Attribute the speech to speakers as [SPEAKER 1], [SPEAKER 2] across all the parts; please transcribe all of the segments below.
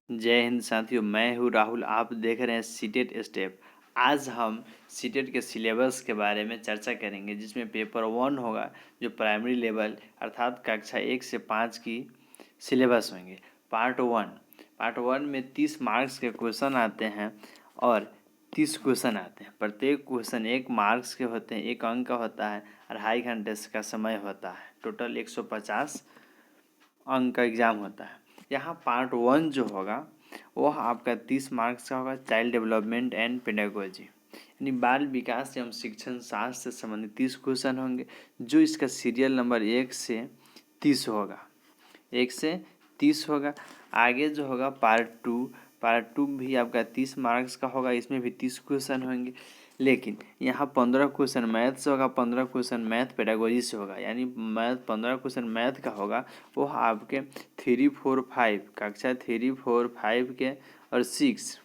[SPEAKER 1] जय हिंद साथियों, मैं हूँ राहुल। आप देख रहे हैं सीटेट स्टेप। आज हम सीटेट के सिलेबस के बारे में चर्चा करेंगे, जिसमें पेपर 1 होगा जो प्राइमरी लेवल अर्थात कक्षा 1 से 5 की सिलेबस होंगे। पार्ट 1 में 30 मार्क्स के क्वेश्चन आते हैं और 30 क्वेश्चन आते हैं। प्रत्येक क्वेश्चन 1 मार्क्स के होते हैं, 1 अंक का होता है, 2.5 घंटे का समय होता है। टोटल 150 अंक का एग्ज़ाम होता है। यहाँ पार्ट 1 जो होगा वह आपका 30 मार्क्स का होगा, चाइल्ड डेवलपमेंट एंड पेडागोजी यानी बाल विकास एवं शिक्षण शास्त्र से संबंधित 30 क्वेश्चन होंगे, जो इसका सीरियल नंबर 1 से 30 होगा। 1 से 30 होगा। आगे जो होगा पार्ट 2 भी आपका 30 मार्क्स का होगा। इसमें भी 30 क्वेश्चन होंगे, लेकिन यहाँ 15 क्वेश्चन मैथ से होगा, 15 क्वेश्चन मैथ पेडागोजी से होगा। यानी 15 क्वेश्चन मैथ का होगा, वो आपके 3, 4, 5 कक्षा 3, 4, 5 के और 6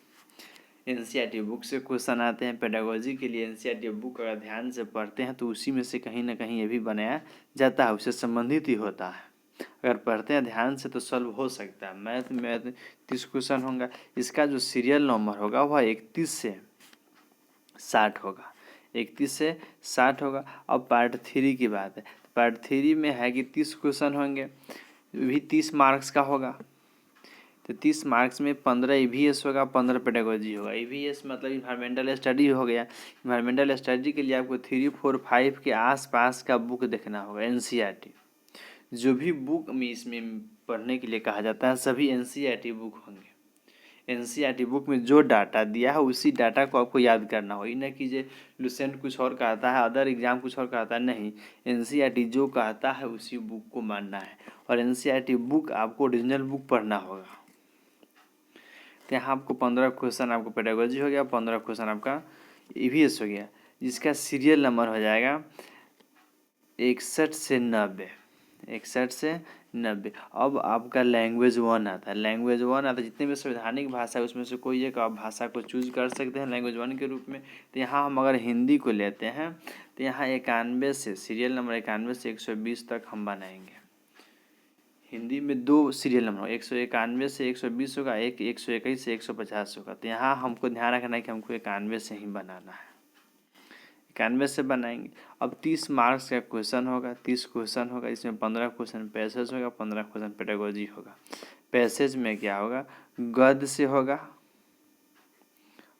[SPEAKER 1] NCERT बुक से क्वेश्चन आते हैं। पेडागोजी के लिए NCERT बुक अगर ध्यान से पढ़ते हैं तो उसी में से कहीं ना कहीं ये भी बनाया जाता है, उससे संबंधित ही होता है। अगर पढ़ते हैं ध्यान से तो सॉल्व हो सकता है। मैथ 30 क्वेश्चन होगा। इसका जो सीरियल नंबर होगा वह 31 से 60 होगा। 31 से 60 होगा। अब पार्ट 3 की बात है। पार्ट 3 में है कि 30 क्वेश्चन होंगे, भी 30 मार्क्स का होगा। तो 30 मार्क्स में 15 EVS होगा, 15 पेडागोजी होगा। EVS मतलब इन्वायरमेंटल स्टडी हो गया। इन्वायरमेंटल स्टडी के लिए आपको 3, 4, 5 के आसपास का बुक देखना होगा। NCERT जो भी बुक में इसमें पढ़ने के लिए कहा जाता है सभी NCERT बुक होंगे। NCERT बुक में जो डाटा दिया है उसी डाटा को आपको याद करना हो। न कि जे लुसेंट कुछ और कहता है, अदर एग्जाम कुछ और कहता है, नहीं। NCERT जो कहता है उसी बुक को मानना है। और NCERT बुक आपको ओरिजिनल बुक पढ़ना होगा। तो यहाँ आपको 15 क्वेश्चन आपको पेडागोजी हो गया, 15 क्वेश्चन आपका EVS हो गया, जिसका सीरियल नंबर हो जाएगा 61 से 90। 61 से 90। अब आपका लैंग्वेज 1 आता है। लैंग्वेज 1 आता है, जितने भी संवैधानिक भाषा है उसमें से कोई एक आप भाषा को चूज कर सकते हैं लैंग्वेज 1 के रूप में। तो यहाँ हम अगर हिंदी को लेते हैं तो यहाँ 91 से सीरियल नंबर 91 से 120 तक हम बनाएंगे। हिंदी में 2 सीरियल नंबर, 191 से 120 होगा, एक 121 से 150 होगा। तो यहाँ हमको ध्यान रखना है कि हमको 91 से ही बनाना है। 91 से बनाएंगे। अब 30 मार्क्स का क्वेश्चन होगा, 30 क्वेश्चन होगा। इसमें 15 क्वेश्चन पैसेज होगा, 15 क्वेश्चन पेडागोजी होगा। पैसेज में क्या होगा, गद्य से होगा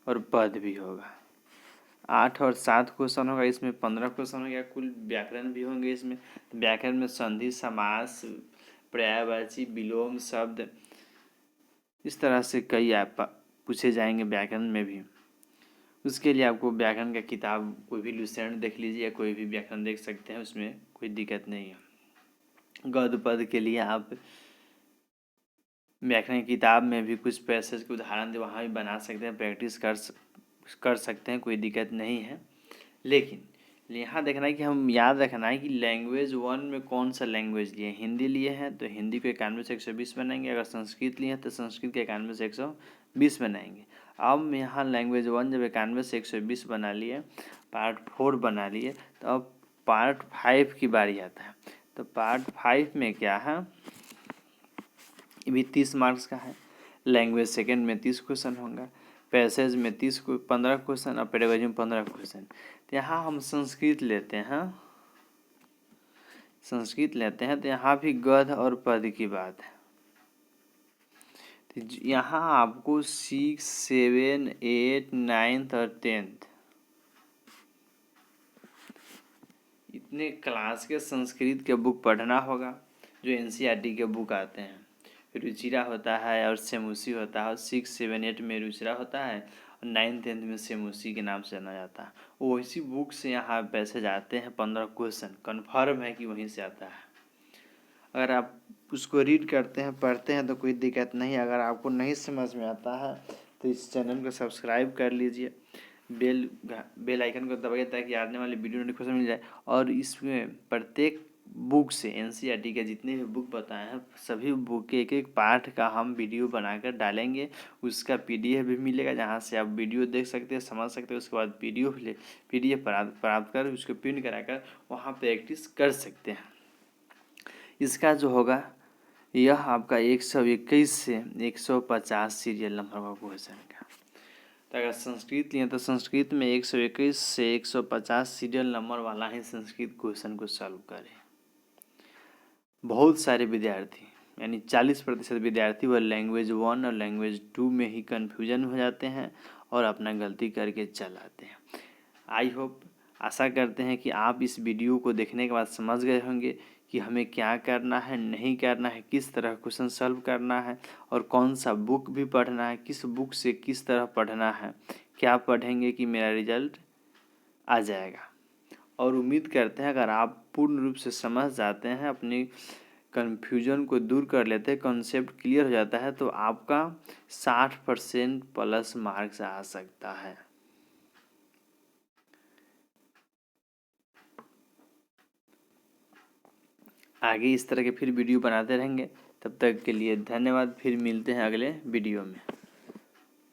[SPEAKER 1] और पद भी होगा। 8 और 7 क्वेश्चन होगा। इसमें 15 क्वेश्चन हो गया। कुल व्याकरण भी होंगे इसमें। व्याकरण में संधि, समास, पर्यायवाची, विलोम शब्द, इस तरह से कई आप पूछे जाएंगे व्याकरण में भी। उसके लिए आपको व्याकरण का किताब कोई भी लुसेंट देख लीजिए या कोई भी व्याकरण देख सकते हैं, उसमें कोई दिक्कत नहीं है। गद्य पद के लिए आप व्याकरण की किताब में भी कुछ पैसेज के उदाहरण दे, वहाँ भी बना सकते हैं, प्रैक्टिस कर सकते हैं, कोई दिक्कत नहीं है। लेकिन यहाँ देखना है कि हम याद रखना है कि लैंग्वेज 1 में कौन सा लैंग्वेज लिए। हिंदी लिए हैं तो हिंदी को 91 से 120 बनाएंगे। अगर संस्कृत लिए हैं तो संस्कृत के 91 से 120 बनाएंगे। अब यहाँ लैंग्वेज 1 जब 91 से 120 बना लिए, पार्ट 4 बना लिए, तो अब पार्ट 5 की बारी आता है। तो पार्ट 5 में क्या है, ये भी 30 मार्क्स का है। लैंग्वेज सेकेंड में 30 क्वेश्चन होगा, पैसेज में 15 क्वेश्चन और पेडागोजी में 15 क्वेश्चन। तो यहाँ हम संस्कृत लेते हैं। तो यहाँ भी गद्य और पद की बात है। तो यहाँ आपको 6, 7, 8, 9 और 10 इतने क्लास के संस्कृत के बुक पढ़ना होगा, जो NCERT के बुक आते हैं। रुचिरा होता है और सेमुसी होता है, और 6, 7, 8 में रुचिरा होता है और 9, 10 में सेमुसी के नाम से जाना जाता है। वो इसी बुक से यहाँ पैसे जाते हैं। 15 क्वेश्चन कन्फर्म है कि वहीं से आता है। अगर आप उसको रीड करते हैं, पढ़ते हैं तो कोई दिक्कत नहीं। अगर आपको नहीं समझ में आता है तो इस चैनल को सब्सक्राइब कर लीजिए, बेल आइकन को दबाइए ताकि आने वाली वीडियो नोटिफिकेशन मिल जाए। और इसमें प्रत्येक बुक से NCERT के जितने भी बुक बताए हैं सभी बुक के एक एक पार्ट का हम वीडियो बनाकर डालेंगे। उसका PDF भी मिलेगा, जहाँ से आप वीडियो देख सकते हैं, समझ सकते हैं। उसके बाद PDF प्राप्त कर उसको प्रिंट कराकर वहाँ प्रैक्टिस कर सकते हैं। इसका जो होगा यह आपका 121 से 150 सीरियल नंबर का क्वेश्चन का। तो अगर संस्कृत लिए तो संस्कृत में 121 से 150 सीरियल नंबर वाला ही संस्कृत क्वेश्चन को सॉल्व करें। बहुत सारे विद्यार्थी यानी 40% विद्यार्थी वह लैंग्वेज 1 और लैंग्वेज 2 में ही कन्फ्यूजन हो जाते हैं और अपना गलती करके चल आते हैं। आई होप, आशा करते हैं कि आप इस वीडियो को देखने के बाद समझ गए होंगे कि हमें क्या करना है, नहीं करना है, किस तरह क्वेश्चन सॉल्व करना है और कौन सा बुक भी पढ़ना है, किस बुक से किस तरह पढ़ना है, क्या पढ़ेंगे कि मेरा रिजल्ट आ जाएगा। और उम्मीद करते हैं अगर आप पूर्ण रूप से समझ जाते हैं, अपनी कन्फ्यूजन को दूर कर लेते हैं, कॉन्सेप्ट क्लियर हो जाता है, तो आपका 60% प्लस मार्क्स आ सकता है। आगे इस तरह के फिर वीडियो बनाते रहेंगे। तब तक के लिए धन्यवाद। फिर मिलते हैं अगले वीडियो में।